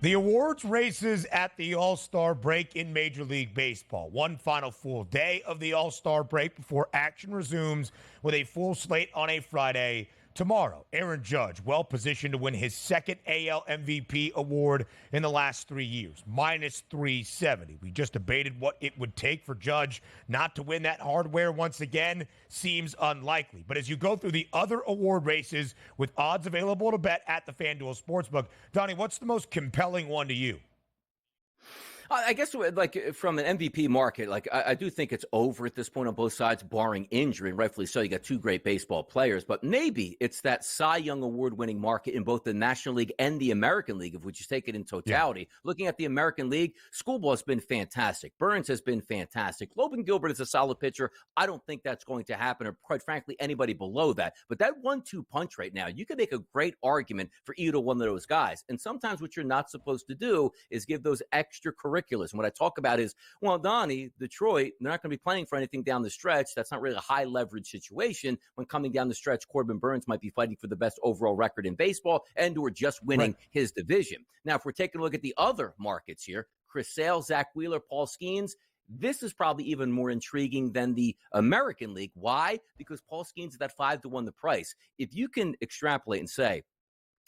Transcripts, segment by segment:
The awards races at the All-Star break in Major League Baseball. One final full day of the All-Star break before action resumes with a full slate on a Friday tomorrow. Aaron Judge, well positioned to win his second AL MVP award in the last 3 years, minus 370. We just debated what it would take for Judge not to win that hardware once again. Seems unlikely. But as you go through the other award races with odds available to bet at the FanDuel Sportsbook, Donnie, what's the most compelling one to you? I guess, like, from an MVP market, like, I do think it's over at this point on both sides, barring injury, and rightfully so. You got two great baseball players, but maybe it's that Cy Young award-winning market in both the National League and the American League, if we just take it in totality. Yeah. Looking at the American League, Schoolball has been fantastic. Burns has been fantastic. Logan Gilbert is a solid pitcher. I don't think that's going to happen, or quite frankly, anybody below that. But that 1-2 punch right now, you can make a great argument for either one of those guys. And sometimes what you're not supposed to do is give those extracurriculars. And what I talk about is, well, Donnie, Detroit, they're not going to be playing for anything down the stretch. That's not really a high leverage situation. When coming down the stretch, Corbin Burns might be fighting for the best overall record in baseball and or just winning his division. Now, if we're taking a look at the other markets here, Chris Sale, Zach Wheeler, Paul Skeens, this is probably even more intriguing than the American League. Why? Because Paul Skeens is at 5-1 the price. If you can extrapolate and say,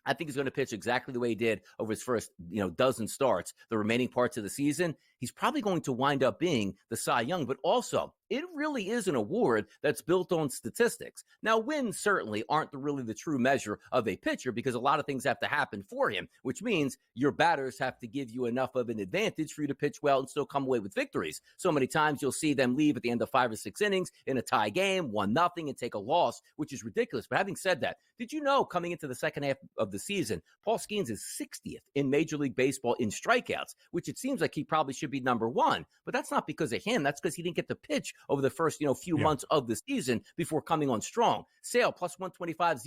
I think he's going to pitch exactly the way he did over his first, dozen starts, the remaining parts of the season, he's probably going to wind up being the Cy Young. But also, it really is an award that's built on statistics. Now, wins certainly aren't really the true measure of a pitcher because a lot of things have to happen for him, which means your batters have to give you enough of an advantage for you to pitch well and still come away with victories. So many times you'll see them leave at the end of 5 or 6 innings in a tie game, 1-0, and take a loss, which is ridiculous. But having said that, did you know coming into the second half of the season, Paul Skeens is 60th in Major League Baseball in strikeouts, which it seems like he probably should be number one. But that's not because of him. That's because he didn't get to pitch over the first few months of the season before coming on strong. Sale plus 125,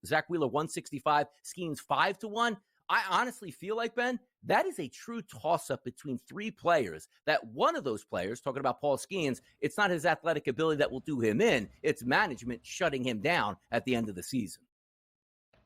Zach Wheeler 165, Skeens 5-1. I honestly feel like, Ben, that is a true toss-up between three players. That one of those players, talking about Paul Skeens, it's not his athletic ability that will do him in. It's management shutting him down at the end of the season.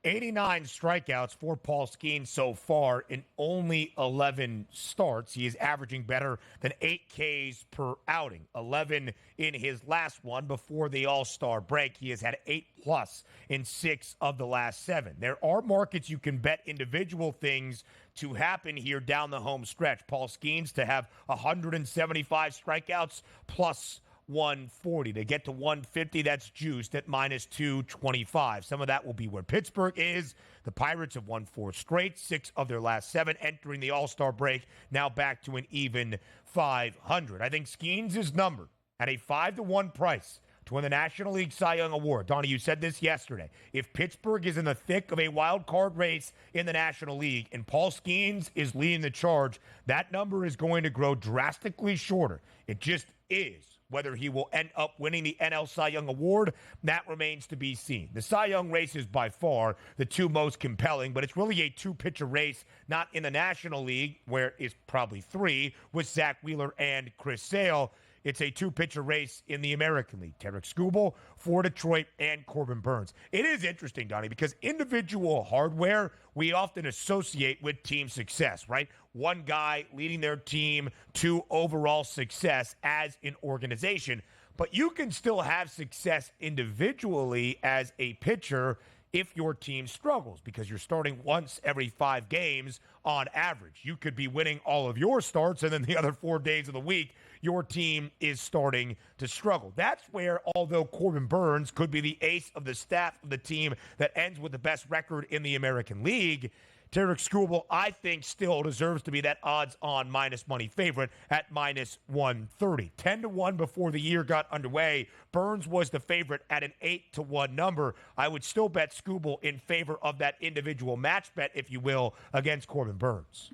89 strikeouts for Paul Skeens so far in only 11 starts. He is averaging better than 8 Ks per outing. 11 in his last one before the All-Star break. He has had 8+ in 6 of the last 7. There are markets you can bet individual things to happen here down the home stretch. Paul Skeens to have 175 strikeouts plus 140. To get to 150, that's juiced at minus 225. Some of that will be where Pittsburgh is. The Pirates have won 4 straight, 6 of their last 7 entering the All-Star break, now back to an even 500. I think Skeens is numbered at a 5-1 price to win the National League Cy Young Award. Donnie, you said this yesterday. If Pittsburgh is in the thick of a wild card race in the National League and Paul Skeens is leading the charge, that number is going to grow drastically shorter. It just is. Whether he will end up winning the NL Cy Young Award, that remains to be seen. The Cy Young race is by far the two most compelling, but it's really a two-pitcher race, not in the National League, where it's probably 3, with Zach Wheeler and Chris Sale. It's a two-pitcher race in the American League. Tarek Skubal for Detroit and Corbin Burns. It is interesting, Donnie, because individual hardware we often associate with team success, right? One guy leading their team to overall success as an organization. But you can still have success individually as a pitcher if your team struggles, because you're starting once every 5 games on average. You could be winning all of your starts, and then the other 4 days of the week, your team is starting to struggle. That's where, although Corbin Burns could be the ace of the staff of the team that ends with the best record in the American League, Tarek Skubal, I think, still deserves to be that odds-on minus money favorite at minus 130. 10-1 before the year got underway. Burns was the favorite at an 8-1 number. I would still bet Skubal in favor of that individual match bet, if you will, against Corbin Burns.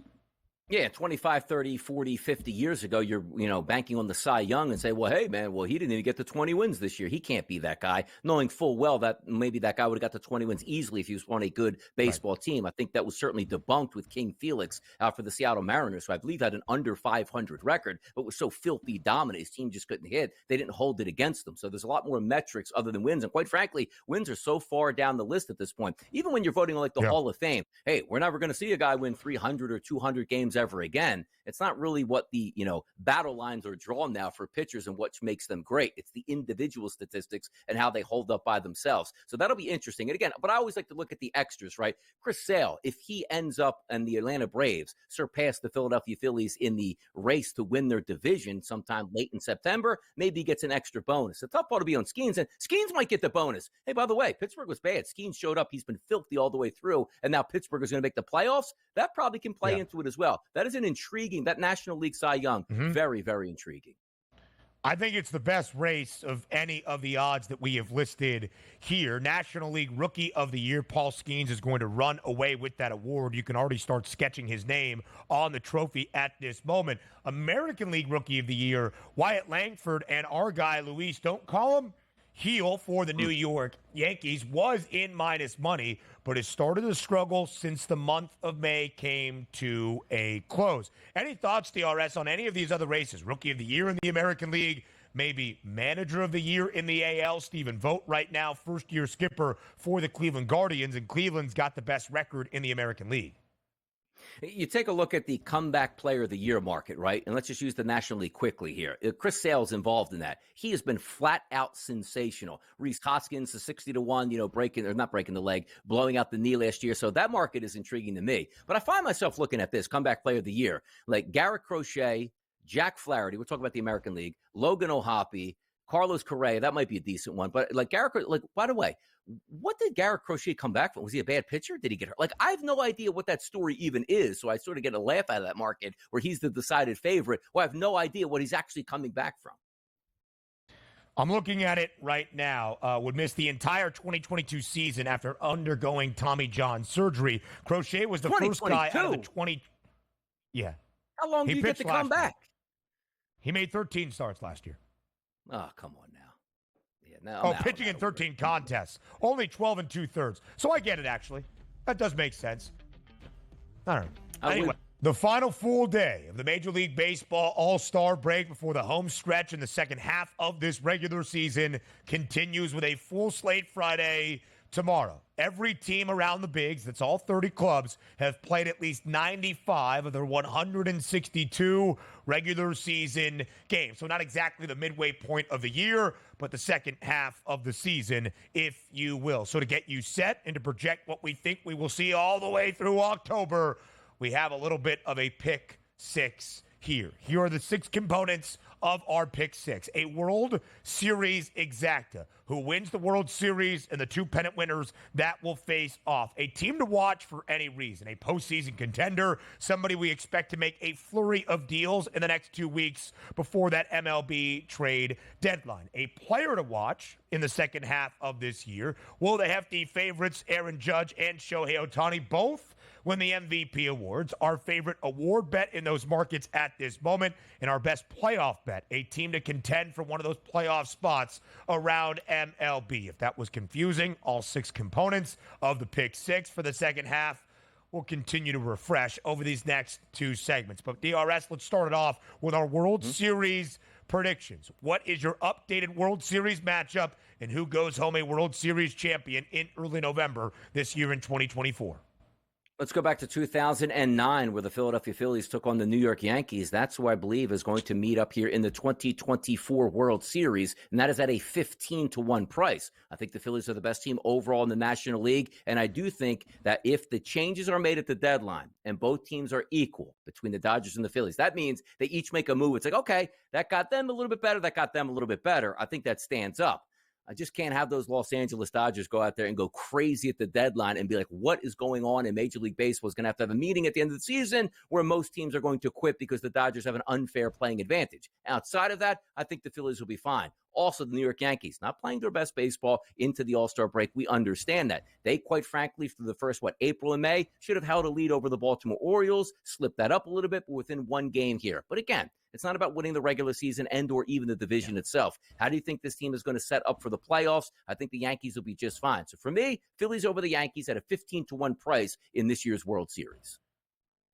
Yeah, 25, 30, 40, 50 years ago, you're, banking on the Cy Young and say, well, hey, man, he didn't even get to 20 wins this year. He can't be that guy, knowing full well that maybe that guy would have got to 20 wins easily if he was on a good baseball team. I think that was certainly debunked with King Felix for the Seattle Mariners, who I believe had an under 500 record, but was so filthy dominant. His team just couldn't hit. They didn't hold it against them. So there's a lot more metrics other than wins. And quite frankly, wins are so far down the list at this point. Even when you're voting on the Hall of Fame, hey, we're never going to see a guy win 300 or 200 games ever again. It's not really what the, battle lines are drawn now for pitchers and what makes them great. It's the individual statistics and how they hold up by themselves. So that'll be interesting. And again, but I always like to look at the extras, right? Chris Sale, if he ends up and the Atlanta Braves surpass the Philadelphia Phillies in the race to win their division sometime late in September, maybe he gets an extra bonus. The tough part will be on Skeens, and Skeens might get the bonus. Hey, by the way, Pittsburgh was bad. Skeens showed up. He's been filthy all the way through, and now Pittsburgh is going to make the playoffs. That probably can play into it as well. That is an intriguing, that National League Cy Young, very, very intriguing. I think it's the best race of any of the odds that we have listed here. National League Rookie of the Year, Paul Skeens, is going to run away with that award. You can already start sketching his name on the trophy at this moment. American League Rookie of the Year, Wyatt Langford, and our guy, Luis, don't call him heel for the New York Yankees, was in minus money, but has started to struggle since the month of May came to a close. Any thoughts, DRS, on any of these other races? Rookie of the Year in the American League, maybe Manager of the Year in the AL. Stephen Vogt right now, first-year skipper for the Cleveland Guardians, and Cleveland's got the best record in the American League. You take a look at the comeback player of the year market, right? And let's just use the National League quickly here. Chris Sale's involved in that. He has been flat out sensational. Rhys Hoskins, the 60-1, not breaking the leg, blowing out the knee last year. So that market is intriguing to me. But I find myself looking at this comeback player of the year, like Garrett Crochet, Jack Flaherty. We're talking about the American League, Logan O'Hoppe, Carlos Correa. That might be a decent one. But by the way, what did Garrett Crochet come back from? Was he a bad pitcher? Did he get hurt? I have no idea what that story even is. So I sort of get a laugh out of that market where he's the decided favorite. Well, I have no idea what he's actually coming back from. I'm looking at it right now. Would miss the entire 2022 season after undergoing Tommy John surgery. Crochet was the first guy out of the 20. Yeah. How long do you get to come back? He made 13 starts last year. Oh, come on now. Yeah, pitching in 13 contests. Only 12 and 2/3. So I get it, actually. That does make sense. All right. Anyway, the final full day of the Major League Baseball All-Star break before the home stretch in the second half of this regular season continues with a full slate Friday tomorrow. Every team around the bigs, that's all 30 clubs, have played at least 95 of their 162 regular season games. So not exactly the midway point of the year, but the second half of the season, if you will. So to get you set and to project what we think we will see all the way through October, we have a little bit of a pick six here. Here are the 6 components of our pick 6. A World Series exacta. Who wins the World Series and the 2 pennant winners that will face off. A team to watch for any reason. A postseason contender. Somebody we expect to make a flurry of deals in the next 2 weeks before that MLB trade deadline. A player to watch in the second half of this year. Will the hefty favorites Aaron Judge and Shohei Ohtani both win the MVP awards? Our favorite award bet in those markets at this moment, and our best playoff bet, a team to contend for one of those playoff spots around MLB. If that was confusing, all 6 components of the pick 6 for the second half will continue to refresh over these next 2 segments. But DRS, let's start it off with our World Series predictions. What is your updated World Series matchup, and who goes home a World Series champion in early November this year in 2024? Let's go back to 2009, where the Philadelphia Phillies took on the New York Yankees. That's who I believe is going to meet up here in the 2024 World Series, and that is at a 15-1 price. I think the Phillies are the best team overall in the National League, and I do think that if the changes are made at the deadline and both teams are equal between the Dodgers and the Phillies, that means they each make a move. It's like, okay, that got them a little bit better, that got them a little bit better. I think that stands up. I just can't have those Los Angeles Dodgers go out there and go crazy at the deadline and be like, what is going on in Major League Baseball? Is going to have a meeting at the end of the season where most teams are going to quit because the Dodgers have an unfair playing advantage. Outside of that, I think the Phillies will be fine. Also, the New York Yankees not playing their best baseball into the All-Star break. We understand that. They, quite frankly, through the first, April and May, should have held a lead over the Baltimore Orioles, slipped that up a little bit, but within one game here. But again, it's not about winning the regular season and or even the division itself. How do you think this team is going to set up for the playoffs? I think the Yankees will be just fine. So for me, Phillies over the Yankees at a 15-1 price in this year's World Series.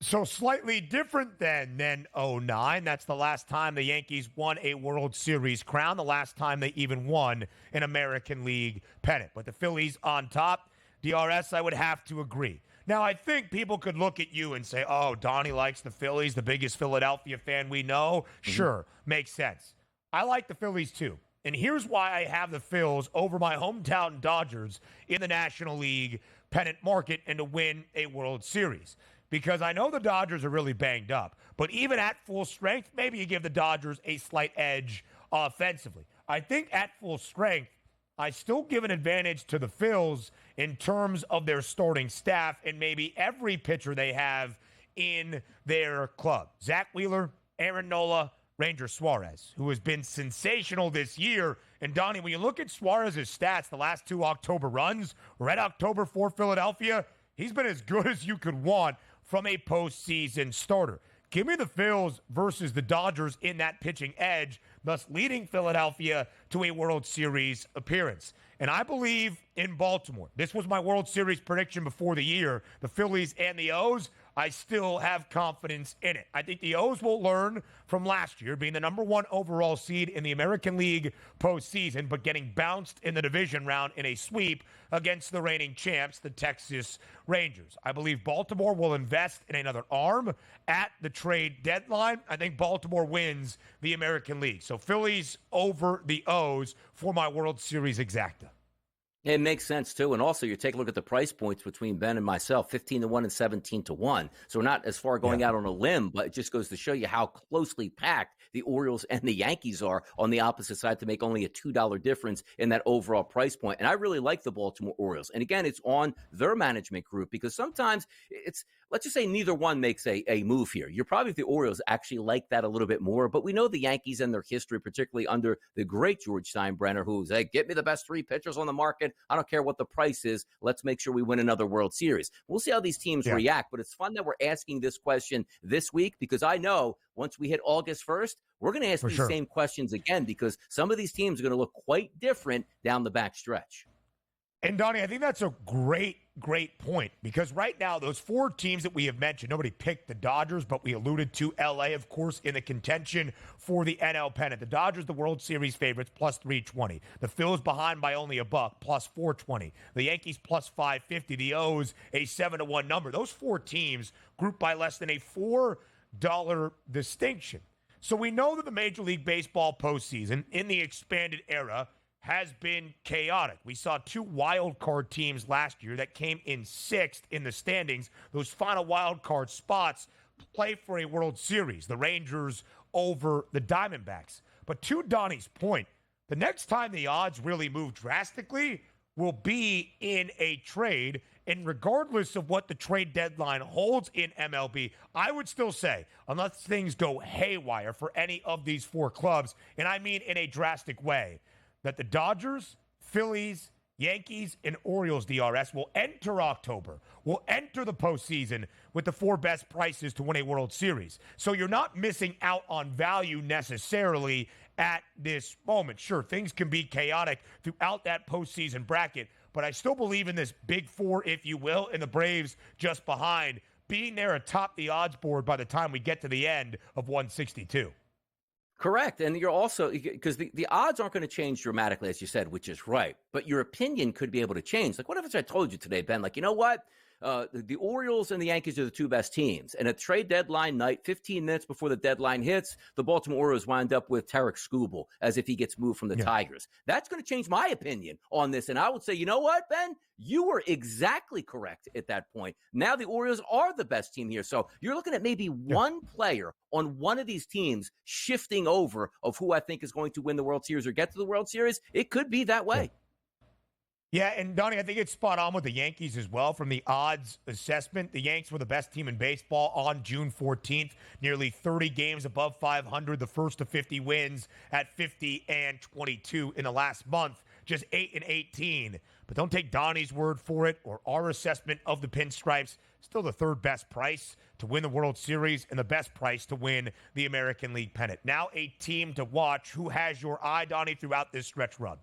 So slightly different than '09. That's the last time the Yankees won a World Series crown, the last time they even won an American League pennant. But the Phillies on top, DRS, I would have to agree. Now, I think people could look at you and say, oh, Donnie likes the Phillies, the biggest Philadelphia fan we know. Sure, makes sense. I like the Phillies too. And here's why I have the Phils over my hometown Dodgers in the National League pennant market and to win a World Series. Because I know the Dodgers are really banged up. But even at full strength, maybe you give the Dodgers a slight edge offensively. I think at full strength, I still give an advantage to the Phils in terms of their starting staff and maybe every pitcher they have in their club. Zach Wheeler, Aaron Nola, Ranger Suarez, who has been sensational this year. And Donnie, when you look at Suarez's stats, the last 2 October runs, Red October for Philadelphia, he's been as good as you could want from a postseason starter. Give me the Phils versus the Dodgers in that pitching edge, thus leading Philadelphia to a World Series appearance. And I believe in Baltimore. This was my World Series prediction before the year. The Phillies and the O's, I still have confidence in it. I think the O's will learn from last year, being the number 1 overall seed in the American League postseason, but getting bounced in the division round in a sweep against the reigning champs, the Texas Rangers. I believe Baltimore will invest in another arm at the trade deadline. I think Baltimore wins the American League. So Phillies over the O's for my World Series exacta. It makes sense, too. And also, you take a look at the price points between Ben and myself, 15-1 and 17-1. So we're not as far going out on a limb, but it just goes to show you how closely packed the Orioles and the Yankees are on the opposite side to make only a $2 difference in that overall price point. And I really like the Baltimore Orioles. And again, it's on their management group because sometimes it's, let's just say neither one makes a move here. You're probably the Orioles actually like that a little bit more, but we know the Yankees and their history, particularly under the great George Steinbrenner, who's, hey, get me the best 3 pitchers on the market. I don't care what the price is. Let's make sure we win another World Series. We'll see how these teams react, but it's fun that we're asking this question this week because I know once we hit August 1st, we're going to ask these same questions again because some of these teams are going to look quite different down the back stretch. And Donnie, I think that's a great point because right now, those 4 teams that we have mentioned, nobody picked the Dodgers, but we alluded to LA, of course, in the contention for the NL pennant. The Dodgers, the World Series favorites, plus 320. The Phils behind by only $1, plus 420. The Yankees, plus 550. The O's, a 7-1 number. Those 4 teams grouped by less than a $4 distinction. So we know that the Major League Baseball postseason in the expanded era has been chaotic. We saw 2 wild card teams last year that came in 6th in the standings. Those final wild card spots play for a World Series, the Rangers over the Diamondbacks. But to Donnie's point, the next time the odds really move drastically will be in a trade. And regardless of what the trade deadline holds in MLB, I would still say, unless things go haywire for any of these 4 clubs, and I mean in a drastic way, that the Dodgers, Phillies, Yankees, and Orioles DRS will enter October, will enter the postseason with the 4 best prices to win a World Series. So you're not missing out on value necessarily at this moment. Sure, things can be chaotic throughout that postseason bracket, but I still believe in this big 4, if you will, and the Braves just behind, being there atop the odds board by the time we get to the end of 162. Correct. And you're also, because the odds aren't going to change dramatically, as you said, which is right. But your opinion could be able to change. Like, what if I told you today, Ben, like, you know what? The Orioles and the Yankees are the 2 best teams. And at trade deadline night, 15 minutes before the deadline hits, the Baltimore Orioles wind up with Tarek Skubal as if he gets moved from the Tigers. That's going to change my opinion on this. And I would say, you know what, Ben? You were exactly correct at that point. Now the Orioles are the best team here. So you're looking at maybe one player on one of these teams shifting over of who I think is going to win the World Series or get to the World Series. It could be that way. Yeah, and Donnie, I think it's spot on with the Yankees as well. From the odds assessment, the Yanks were the best team in baseball on June 14th. Nearly 30 games above 500, the first to 50 wins at 50-22 in the last month, just 8-18. But don't take Donnie's word for it or our assessment of the Pinstripes. Still the third best price to win the World Series and the best price to win the American League pennant. Now a team to watch. Who has your eye, Donnie, throughout this stretch run?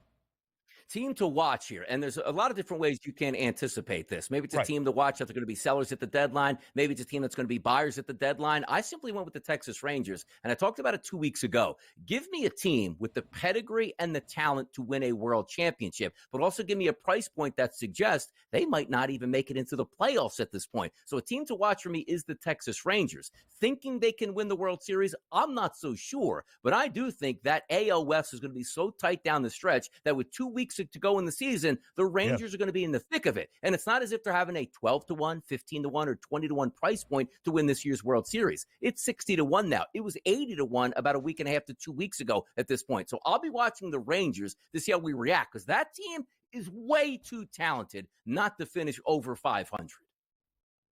Team to watch here, and there's a lot of different ways you can anticipate this. Maybe it's a Right. team to watch that they're going to be sellers at the deadline. Maybe it's a team that's going to be buyers at the deadline. I simply went with the Texas Rangers, and I talked about it 2 weeks ago. Give me a team with the pedigree and the talent to win a world championship, but also give me a price point that suggests they might not even make it into the playoffs at this point. So a team to watch for me is the Texas Rangers. Thinking they can win the World Series, I'm not so sure, but I do think that AL West is going to be so tight down the stretch that with 2 weeks to go in the season, the Rangers are going to be in the thick of it. And it's not as if they're having a 12-1, 15-1, or 20-1 price point to win this year's World Series. It's 60-1 now. It was 80-1 about a week and a half to 2 weeks ago at this point. So I'll be watching the Rangers to see how we react, because that team is way too talented not to finish over 500.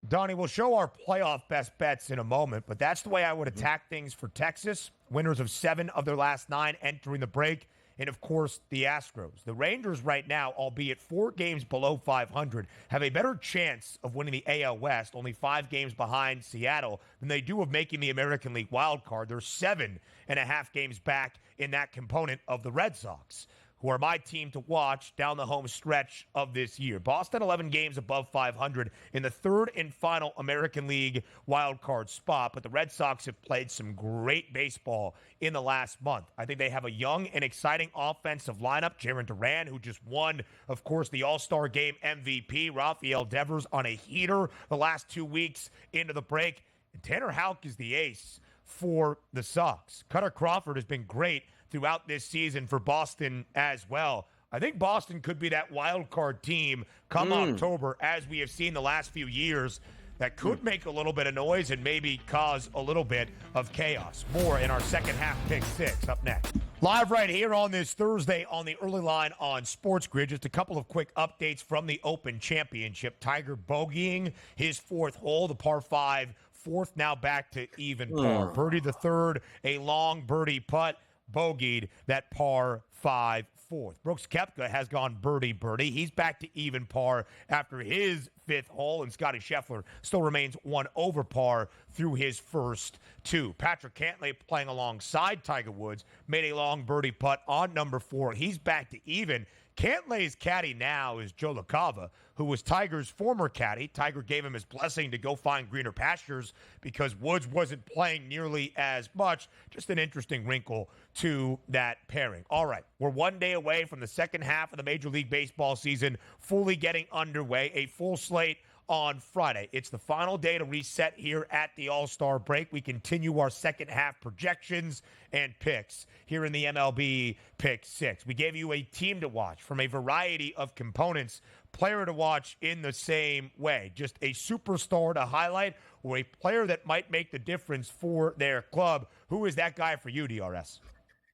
Donnie, we'll show our playoff best bets in a moment, but that's the way I would attack things for Texas. Winners of 7 of their last 9 entering the break. And, of course, the Astros. The Rangers right now, albeit 4 games below 500, have a better chance of winning the AL West, only 5 games behind Seattle, than they do of making the American League wild card. They're 7.5 games back in that component of the Red Sox, who are my team to watch down the home stretch of this year. Boston, 11 games above 500 in the third and final American League wildcard spot, but the Red Sox have played some great baseball in the last month. I think they have a young and exciting offensive lineup. Jarren Duran, who just won, of course, the All-Star Game MVP. Rafael Devers on a heater the last 2 weeks into the break. And Tanner Houck is the ace for the Sox. Cutter Crawford has been great throughout this season for Boston as well. I think Boston could be that wild card team come October, as we have seen the last few years, that could make a little bit of noise and maybe cause a little bit of chaos. More in our second half pick 6 up next. Live right here on this Thursday on the early line on SportsGrid. Just a couple of quick updates from the Open Championship. Tiger bogeying his 4th hole, the par 5, 4th, now back to even par. Birdie the 3rd, a long birdie putt. Bogeyed that par 5 4th. Brooks Koepka has gone birdie. He's back to even par after his 5th hole, and Scotty Scheffler still remains 1 over par through his first 2. Patrick Cantlay, playing alongside Tiger Woods, made a long birdie putt on number 4. He's back to even. Cantlay's caddy now is Joe LaCava, who was Tiger's former caddy. Tiger gave him his blessing to go find greener pastures because Woods wasn't playing nearly as much. Just an interesting wrinkle to that pairing. All right, we're 1 day away from the second half of the Major League Baseball season fully getting underway. A full slate on Friday. It's the final day to reset here at the All-Star break. We continue our second half projections and picks here in the MLB Pick 6. We gave you a team to watch from a variety of components, player to watch in the same way. Just a superstar to highlight or a player that might make the difference for their club. Who is that guy for you, DRS?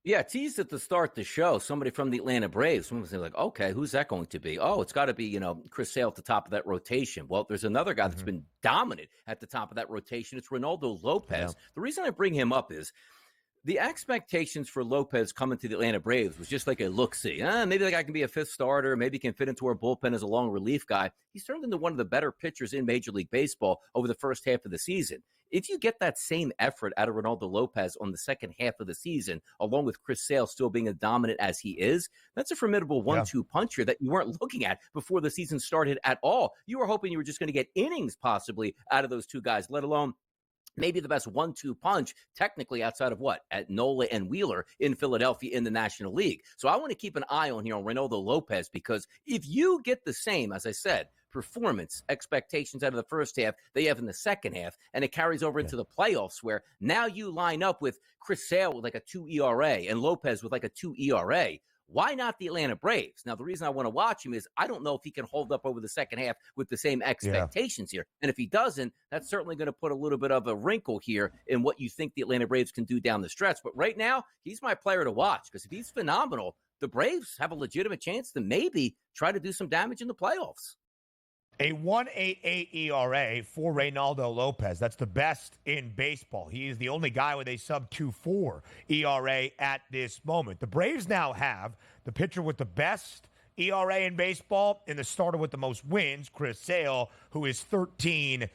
Yeah, teased at the start of the show, somebody from the Atlanta Braves. Someone was like, okay, who's that going to be? Oh, it's got to be, Chris Sale at the top of that rotation. Well, there's another guy that's been dominant at the top of that rotation. It's Ronaldo Lopez. Yeah. The reason I bring him up is the expectations for Lopez coming to the Atlanta Braves was just like a look-see. Maybe the guy can be a 5th starter. Maybe he can fit into our bullpen as a long relief guy. He's turned into one of the better pitchers in Major League Baseball over the first half of the season. If you get that same effort out of Ronaldo Lopez on the second half of the season, along with Chris Sale still being as dominant as he is, that's a formidable 1-2 punch here that you weren't looking at before the season started at all. You were hoping you were just going to get innings possibly out of those two guys, let alone maybe the best 1-2 punch technically outside of at Nola and Wheeler in Philadelphia in the National League. So I want to keep an eye on here on Ronaldo Lopez, because if you get the same, as I said, performance expectations out of the first half they have in the second half, and it carries over into the playoffs, where now you line up with Chris Sale with like a 2 ERA and Lopez with like a 2 ERA. Why not the Atlanta Braves? Now, the reason I want to watch him is I don't know if he can hold up over the second half with the same expectations here. And if he doesn't, that's certainly going to put a little bit of a wrinkle here in what you think the Atlanta Braves can do down the stretch. But right now, he's my player to watch, because if he's phenomenal, the Braves have a legitimate chance to maybe try to do some damage in the playoffs. A 1.88 ERA for Reynaldo Lopez. That's the best in baseball. He is the only guy with a sub-2.4 ERA at this moment. The Braves now have the pitcher with the best ERA in baseball and the starter with the most wins, Chris Sale, who is 13-3.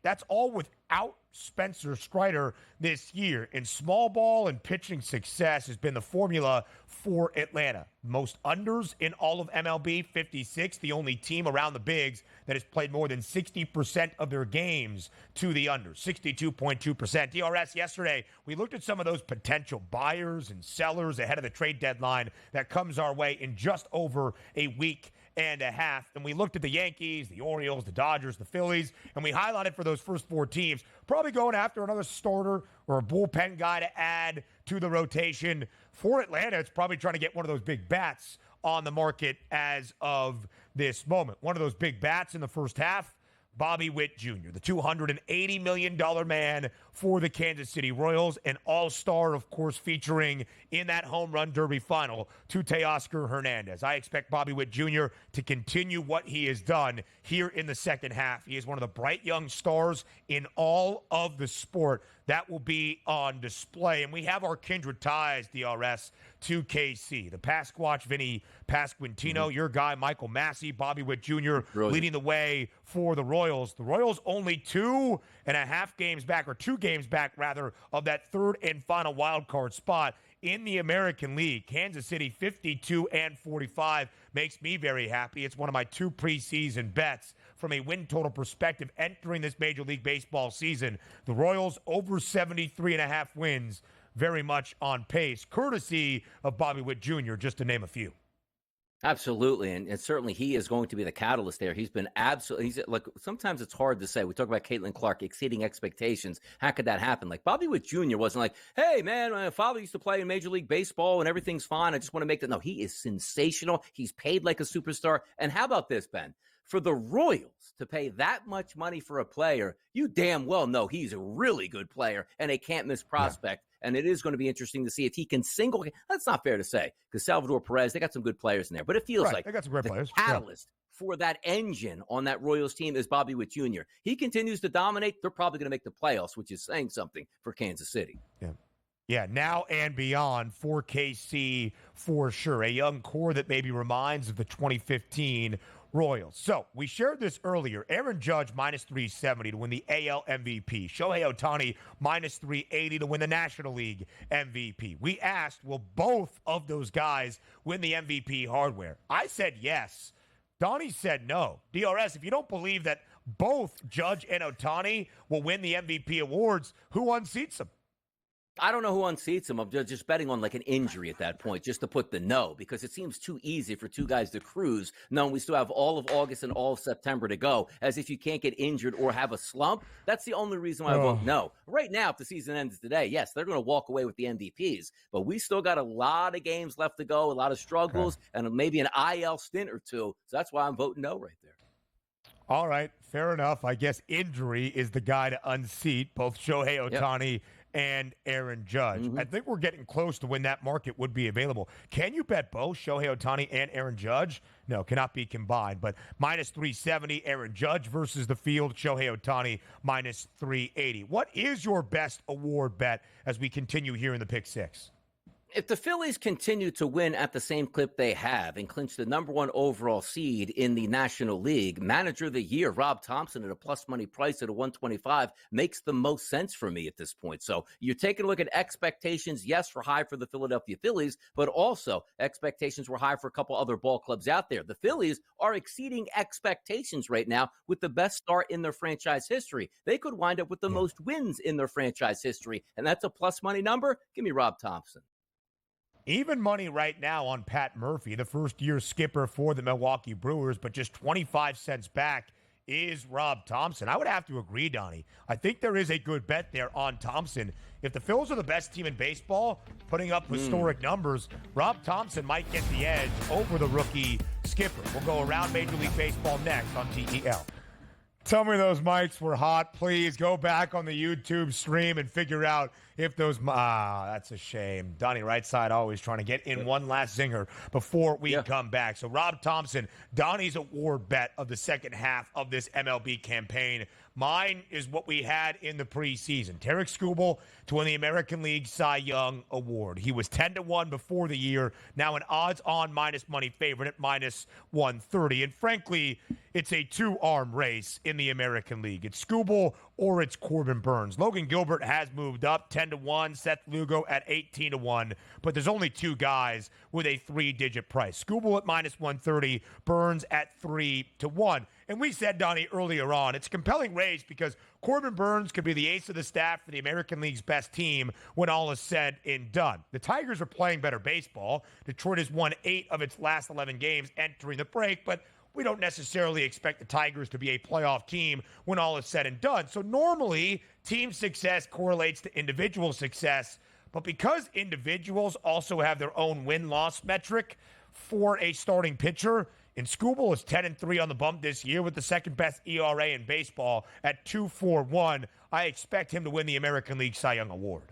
That's all without Spencer Strider this year. And small ball and pitching success has been the formula for Atlanta. Most unders in all of MLB, 56. The only team around the bigs that has played more than 60% of their games to the under, 62.2%. DRS yesterday, we looked at some of those potential buyers and sellers ahead of the trade deadline that comes our way in just over a week and a half. And we looked at the Yankees, the Orioles, the Dodgers, the Phillies, and we highlighted for those first four teams, probably going after another starter or a bullpen guy to add to the rotation. For Atlanta, it's probably trying to get one of those big bats on the market as of this moment. One of those big bats in the first half, Bobby Witt Jr., the $280 million man for the Kansas City Royals, an all-star, of course, featuring in that home run derby final to Teoscar Hernandez. I expect Bobby Witt Jr. to continue what he has done here in the second half. He is one of the bright young stars in all of the sport. That will be on display. And we have our kindred ties, DRS, to KC. The Pasquatch, Vinny Pasquantino, your guy, Michael Massey, Bobby Witt Jr. leading the way for the Royals. The Royals only 2.5 games back, or 2 games back, rather, of that third and final wild card spot in the American League. Kansas City 52-45 makes me very happy. It's one of my 2 preseason bets from a win total perspective entering this Major League Baseball season. The Royals over 73.5 wins, very much on pace, courtesy of Bobby Witt Jr., just to name a few. Absolutely, and certainly he is going to be the catalyst there. He's been absolutely, he's like, sometimes it's hard to say. We talk about Caitlin Clark exceeding expectations. How could that happen? Like, Bobby Witt Jr. wasn't like, hey, man, my father used to play in Major League Baseball and everything's fine. I just want to make that. No, he is sensational. He's paid like a superstar. And how about this, Ben? For the Royals to pay that much money for a player, you damn well know he's a really good player and a can't-miss prospect. Yeah. And it is going to be interesting to see if he can single. That's not fair to say, because Salvador Perez, they got some good players in there. But it feels like they got some great players. Catalyst for that engine on that Royals team is Bobby Witt Jr. He continues to dominate. They're probably going to make the playoffs, which is saying something for Kansas City. Yeah, now and beyond for KC for sure. A young core that maybe reminds of the 2015 Royals. So we shared this earlier. Aaron Judge minus 370 to win the AL MVP. Shohei Ohtani minus 380 to win the National League MVP. We asked, will both of those guys win the MVP hardware? I said yes. Donnie said no. DRS, if you don't believe that both Judge and Ohtani will win the MVP awards, who unseats them? I don't know who unseats him. I'm just betting on like an injury at that point, just to put the no, because it seems too easy for two guys to cruise, knowing we still have all of August and all of September to go, as if you can't get injured or have a slump. That's the only reason why I vote no. Right now, if the season ends today, yes, they're going to walk away with the MVPs, but we still got a lot of games left to go, a lot of struggles, and maybe an IL stint or two. So that's why I'm voting no right there. All right, fair enough. I guess injury is the guy to unseat both Shohei Ohtani and Aaron Judge. I think we're getting close to when that market would be available. Can you bet both Shohei Ohtani and Aaron Judge? No, cannot be combined. But minus 370, Aaron Judge versus the field, Shohei Ohtani minus 380. What is your best award bet as we continue here in the Pick Six? If the Phillies continue to win at the same clip they have and clinch the number 1 overall seed in the National League, Manager of the Year, Rob Thompson, at a plus money price at a 125 makes the most sense for me at this point. So you're taking a look at expectations. Yes, were high for the Philadelphia Phillies, but also expectations were high for a couple other ball clubs out there. The Phillies are exceeding expectations right now with the best start in their franchise history. They could wind up with the most wins in their franchise history, and that's a plus money number. Give me Rob Thompson. Even money right now on Pat Murphy, the first-year skipper for the Milwaukee Brewers, but just 25 cents back is Rob Thompson. I would have to agree, Donnie. I think there is a good bet there on Thompson. If the Phils are the best team in baseball, putting up historic numbers, Rob Thompson might get the edge over the rookie skipper. We'll go around Major League Baseball next on TEL. Tell me those mics were hot. Please go back on the YouTube stream and figure out if those. That's a shame. Donnie Rightside always trying to get in one last zinger before we come back. So, Rob Thompson, Donnie's award bet of the second half of this MLB campaign. Mine is what we had in the preseason. Tarek Skubal to win the American League Cy Young Award. He was 10-1 before the year, now an odds-on minus money favorite at minus 130. And frankly, it's a two-arm race in the American League. It's Skubal or it's Corbin Burnes. Logan Gilbert has moved up 10-1, Seth Lugo at 18-1, but there's only two guys with a three-digit price. Skubal at minus 130, Burnes at 3-1. And we said, Donnie, earlier on, it's a compelling race because Corbin Burnes could be the ace of the staff for the American League's best team when all is said and done. The Tigers are playing better baseball. Detroit has won 8 of its last 11 games entering the break, but we don't necessarily expect the Tigers to be a playoff team when all is said and done. So normally, team success correlates to individual success, but because individuals also have their own win-loss metric for a starting pitcher, and Skubal is 10-3 on the bump this year with the second-best ERA in baseball at 2.41. I expect him to win the American League Cy Young Award.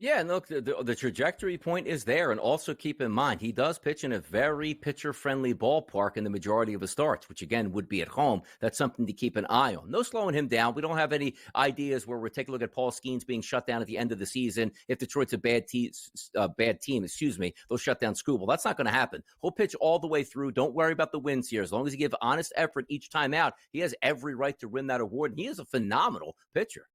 Yeah, and look, the trajectory point is there. And also keep in mind, he does pitch in a very pitcher-friendly ballpark in the majority of his starts, which, again, would be at home. That's something to keep an eye on. No slowing him down. We don't have any ideas where we're taking a look at Paul Skeens being shut down at the end of the season. If Detroit's a bad team, they'll shut down Skubal. That's not going to happen. He'll pitch all the way through. Don't worry about the wins here. As long as he gives honest effort each time out, he has every right to win that award. And he is a phenomenal pitcher.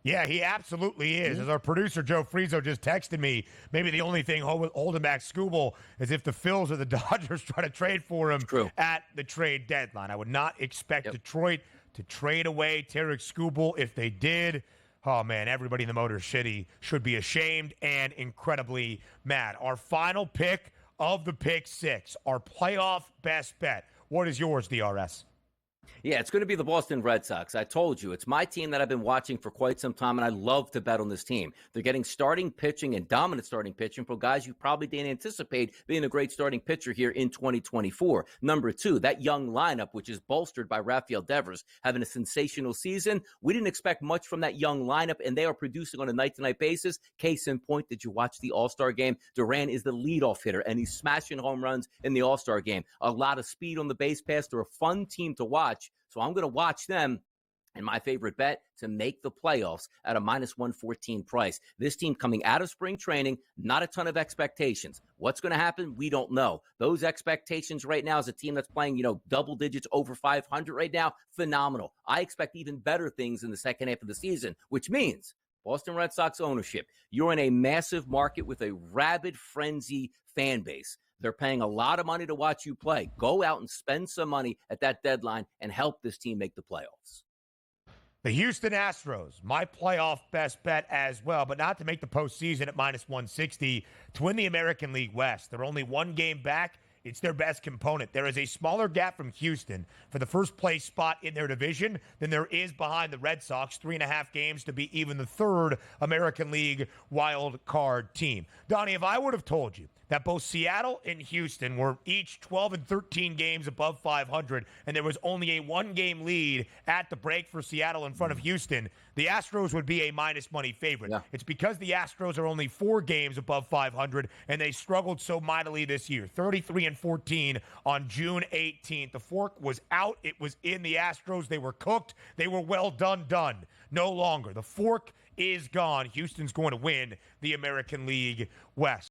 Yeah, he absolutely is. As our producer, Joe Frieso, just texted me, maybe the only thing holding back Skubal is if the Phils or the Dodgers try to trade for him at the trade deadline. I would not expect Detroit to trade away Tarek Skubal. If they did, oh, man, everybody in the Motor City should be ashamed and incredibly mad. Our final pick of the pick six, our playoff best bet. What is yours, DRS? Yeah, it's going to be the Boston Red Sox. I told you, it's my team that I've been watching for quite some time, and I love to bet on this team. They're getting starting pitching and dominant starting pitching for guys you probably didn't anticipate being a great starting pitcher here in 2024. Number two, that young lineup, which is bolstered by Rafael Devers, having a sensational season. We didn't expect much from that young lineup, and they are producing on a night-to-night basis. Case in point, did you watch the All-Star game? Duran is the leadoff hitter, and he's smashing home runs in the All-Star game. A lot of speed on the base pass. They're a fun team to watch. So I'm going to watch them. And my favorite bet to make the playoffs at a minus 114 price. This team coming out of spring training, not a ton of expectations. What's going to happen? We don't know. Those expectations right now is a team that's playing, double digits over 500 right now. Phenomenal. I expect even better things in the second half of the season, which means Boston Red Sox ownership. You're in a massive market with a rabid frenzy fan base. They're paying a lot of money to watch you play. Go out and spend some money at that deadline and help this team make the playoffs. The Houston Astros, my playoff best bet as well, but not to make the postseason at minus 160 to win the American League West. They're only one game back. It's their best component. There is a smaller gap from Houston for the first place spot in their division than there is behind the Red Sox. 3.5 games to be even the third American League wild card team. Donnie, if I would have told you that both Seattle and Houston were each 12 and 13 games above 500, and there was only a one-game lead at the break for Seattle in front of Houston, the Astros would be a minus money favorite. Yeah. It's because the Astros are only 4 games above 500, and they struggled so mightily this year. 33 and 14 on June 18th. The fork was out. It was in the Astros. They were cooked. They were well done. No longer. The fork is gone. Houston's going to win the American League West.